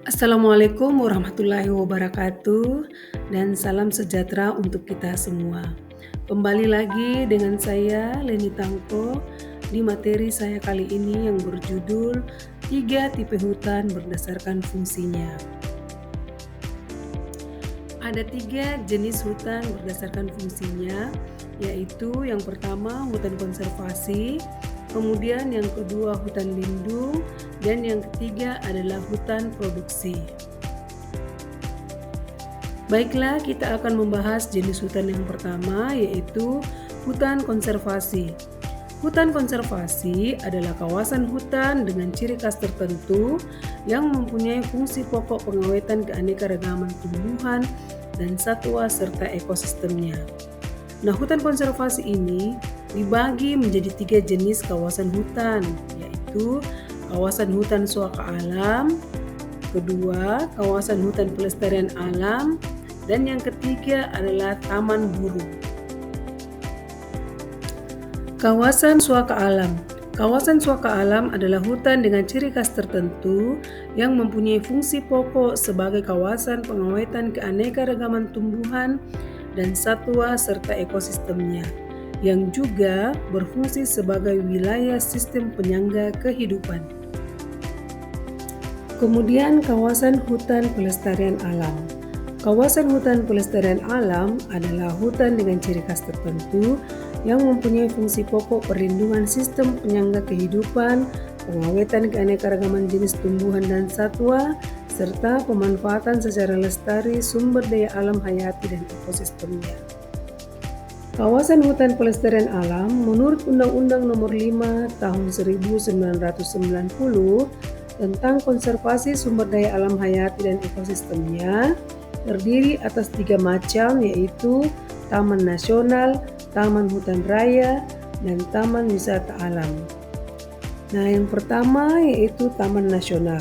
Assalamualaikum warahmatullahi wabarakatuh dan salam sejahtera untuk kita semua. Kembali lagi dengan saya Leni Tangko di materi saya kali ini yang berjudul 3 tipe hutan berdasarkan fungsinya. Ada 3 jenis hutan berdasarkan fungsinya, yaitu yang pertama hutan konservasi, kemudian yang kedua hutan lindung, dan yang ketiga adalah hutan produksi. Baiklah, kita akan membahas jenis hutan yang pertama, yaitu hutan konservasi. Hutan konservasi adalah kawasan hutan dengan ciri khas tertentu yang mempunyai fungsi pokok pengawetan keanekaragaman tumbuhan dan satwa serta ekosistemnya. Nah, hutan konservasi ini dibagi menjadi 3 jenis kawasan hutan, yaitu kawasan hutan suaka alam, kedua kawasan hutan pelestarian alam, dan yang ketiga adalah taman burung. Kawasan suaka alam. Kawasan suaka alam adalah hutan dengan ciri khas tertentu yang mempunyai fungsi pokok sebagai kawasan pengawetan keanekaragaman tumbuhan dan satwa serta ekosistemnya, yang juga berfungsi sebagai wilayah sistem penyangga kehidupan. Kemudian kawasan hutan pelestarian alam. Kawasan hutan pelestarian alam adalah hutan dengan ciri khas tertentu yang mempunyai fungsi pokok perlindungan sistem penyangga kehidupan, pengawetan keanekaragaman jenis tumbuhan dan satwa, serta pemanfaatan secara lestari sumber daya alam hayati dan ekosistemnya. Kawasan hutan pelestarian alam menurut Undang-Undang Nomor 5 Tahun 1990 tentang konservasi sumber daya alam hayati dan ekosistemnya terdiri atas 3 macam, yaitu taman nasional, taman hutan raya, dan taman wisata alam. Nah, yang pertama yaitu taman nasional.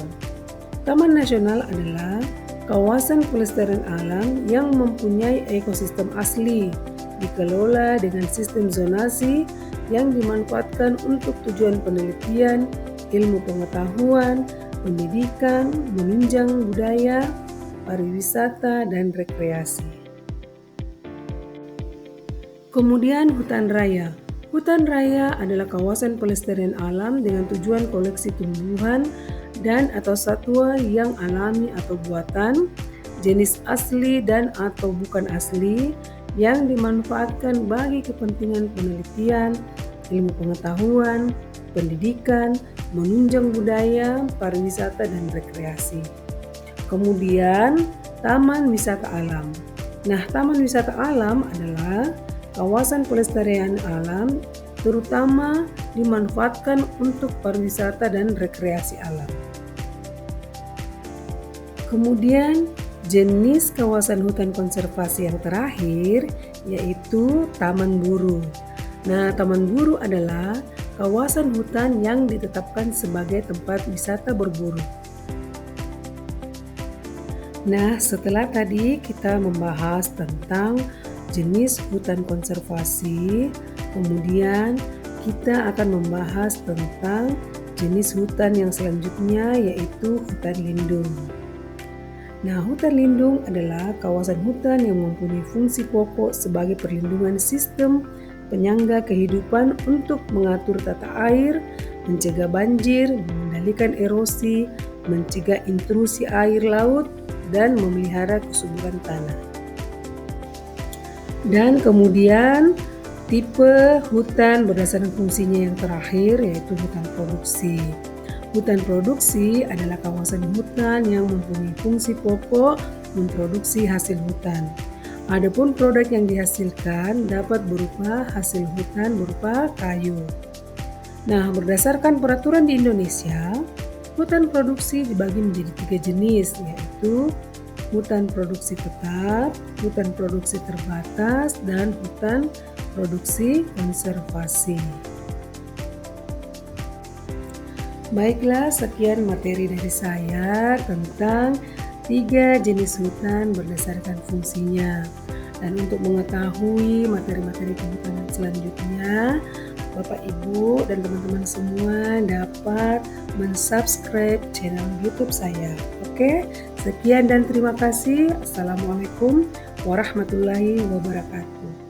Taman nasional adalah kawasan pelestarian alam yang mempunyai ekosistem asli, dikelola dengan sistem zonasi yang dimanfaatkan untuk tujuan penelitian, ilmu pengetahuan, pendidikan, menunjang budaya, pariwisata, dan rekreasi. Kemudian hutan raya. Hutan raya adalah kawasan pelestarian alam dengan tujuan koleksi tumbuhan dan atau satwa yang alami atau buatan, jenis asli dan atau bukan asli, yang dimanfaatkan bagi kepentingan penelitian, ilmu pengetahuan, pendidikan, menunjang budaya, pariwisata, dan rekreasi. Kemudian taman wisata alam. Nah, taman wisata alam adalah kawasan pelestarian alam terutama dimanfaatkan untuk pariwisata dan rekreasi alam. Kemudian jenis kawasan hutan konservasi yang terakhir yaitu taman buru. Nah, taman buru adalah kawasan hutan yang ditetapkan sebagai tempat wisata berburu. Nah, setelah tadi kita membahas tentang jenis hutan konservasi, kemudian kita akan membahas tentang jenis hutan yang selanjutnya yaitu hutan lindung. Nah, hutan lindung adalah kawasan hutan yang mempunyai fungsi pokok sebagai perlindungan sistem penyangga kehidupan untuk mengatur tata air, mencegah banjir, mengendalikan erosi, mencegah intrusi air laut, dan memelihara kesuburan tanah. Dan kemudian tipe hutan berdasarkan fungsinya yang terakhir yaitu hutan produksi. Hutan produksi adalah kawasan hutan yang mempunyai fungsi pokok memproduksi hasil hutan. Adapun produk yang dihasilkan dapat berupa hasil hutan berupa kayu. Nah, berdasarkan peraturan di Indonesia, hutan produksi dibagi menjadi 3 jenis, yaitu hutan produksi tetap, hutan produksi terbatas, dan hutan produksi konservasi. Baiklah, sekian materi dari saya tentang 3 jenis hutan berdasarkan fungsinya. Dan untuk mengetahui materi-materi kehutanan selanjutnya, Bapak Ibu dan teman-teman semua dapat mensubscribe channel YouTube saya. Oke, sekian dan terima kasih. Assalamualaikum warahmatullahi wabarakatuh.